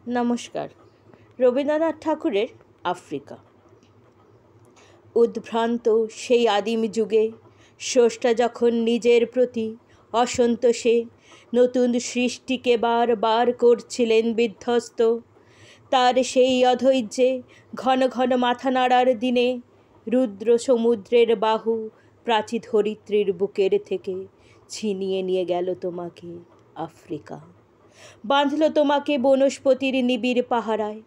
নমস্কার। রবীন্দ্রনাথ ঠাকুরের আফ্রিকা। উদ্ভ্রান্ত সেই আদিম যুগে স্রষ্টা যখন নিজের প্রতি অসন্তোষে নতুন সৃষ্টিকে বার করছিলেন বিধ্বস্ত, তার সেই অধৈর্যে ঘন ঘন মাথা নাড়ার দিনে রুদ্র সমুদ্রের বাহু প্রাচী ধরিত্রীর বুকের থেকে ছিনিয়ে নিয়ে গেল তোমাকে আফ্রিকা। বাঁধল তোমাকে বনস্পতির নিবিড় পাহারায়,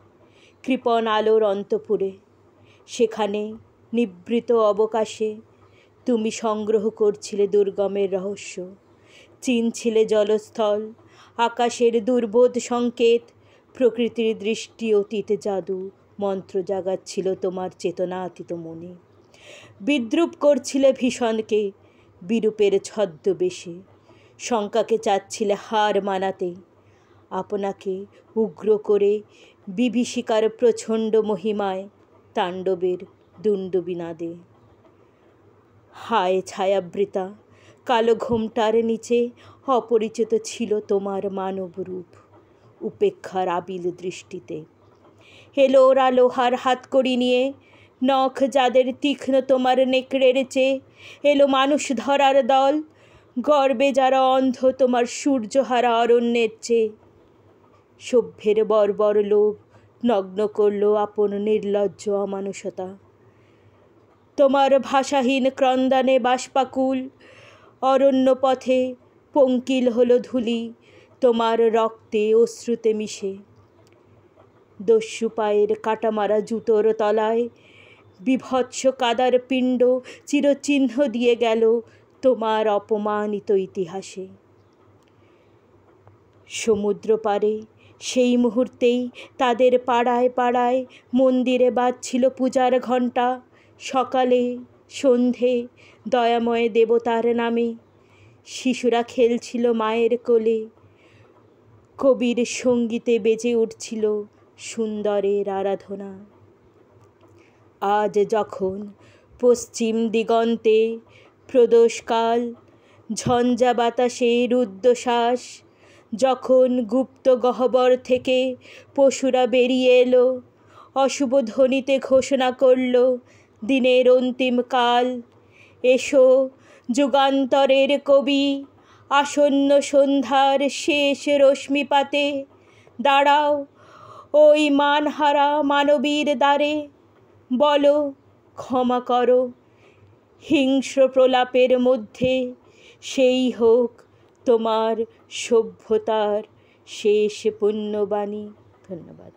কৃপণ আলোর অন্তপুরে। সেখানে নিবৃত অবকাশে তুমি সংগ্রহ করছিলে দুর্গমের রহস্য, চিনছিলে জলস্থল, আকাশের দুর্বোধ সংকেত, প্রকৃতির দৃষ্টি অতীত জাদু মন্ত্র জাগাচ্ছিল তোমার চেতনাতীত মনে। বিদ্রূপ করছিলে ভীষণকে বিরূপের ছদ্মবেশে, শঙ্কাকে চাচ্ছিলে হার মানাতে, আপনাকে উগ্র করে বিভীষিকার প্রচণ্ড মহিমায় তাণ্ডবের দুণ্ডুবিনাদে। হায় ছায়াবৃতা কালো ঘোমটার নিচে অপরিচিত ছিল তোমার মানব রূপ, উপেক্ষার আবিল দৃষ্টিতে। এলো ওরা লোহার হাতকড়ি নিয়ে, নখ যাদের তীক্ষ্ণ তোমার নেকড়ের চেয়ে, এলো মানুষ ধরার দল, গর্বে যারা অন্ধ তোমার সূর্যহারা অরণ্যের চেয়ে। সভ্যের বর্বর লোভ নগ্ন করল আপন নির্লজ্জ অমানুষতা। তোমার ভাষাহীন ক্রন্দনে বাষ্পাকুল অরণ্য পথে পঙ্কিল হলো ধূলি তোমার রক্তে অশ্রুতে মিশে। দস্যু পায়ের কাটামারা জুতোর তলায় বিভৎস কাদার পিণ্ড চিরচিহ্ন দিয়ে গেল তোমার অপমানিত ইতিহাসে। সমুদ্র পারে সেই মুহূর্তেই তাদের পাড়ায় পাড়ায় মন্দিরে বাজছিল পূজার ঘণ্টা, সকালে সন্ধে দয়াময় দেবতার নামে। শিশুরা খেলছিল মায়ের কোলে, কবির সঙ্গীতে বেজে উঠছিল সুন্দরের আরাধনা। আজ যখন পশ্চিম দিগন্তে প্রদোষকাল, ঝঞ্ঝা বাতাসে রুদ্ধশ্বাস, যখন গুপ্ত গহ্বর থেকে পশুরা বেরিয়ে এলো, অশুভ ধ্বনিতে ঘোষণা করল দিনের অন্তিম কাল। এসো যুগান্তরের কবি, আসন্ন সন্ধ্যার শেষ রশ্মিপাতে দাঁড়াও ওই মানহারা মানবীর দ্বারে, বলো ক্ষমা করো হিংস্র প্রলাপের মধ্যে, সেই হোক তোমার সভ্যতার শেষ পুণ্যবাণী। ধন্যবাদ।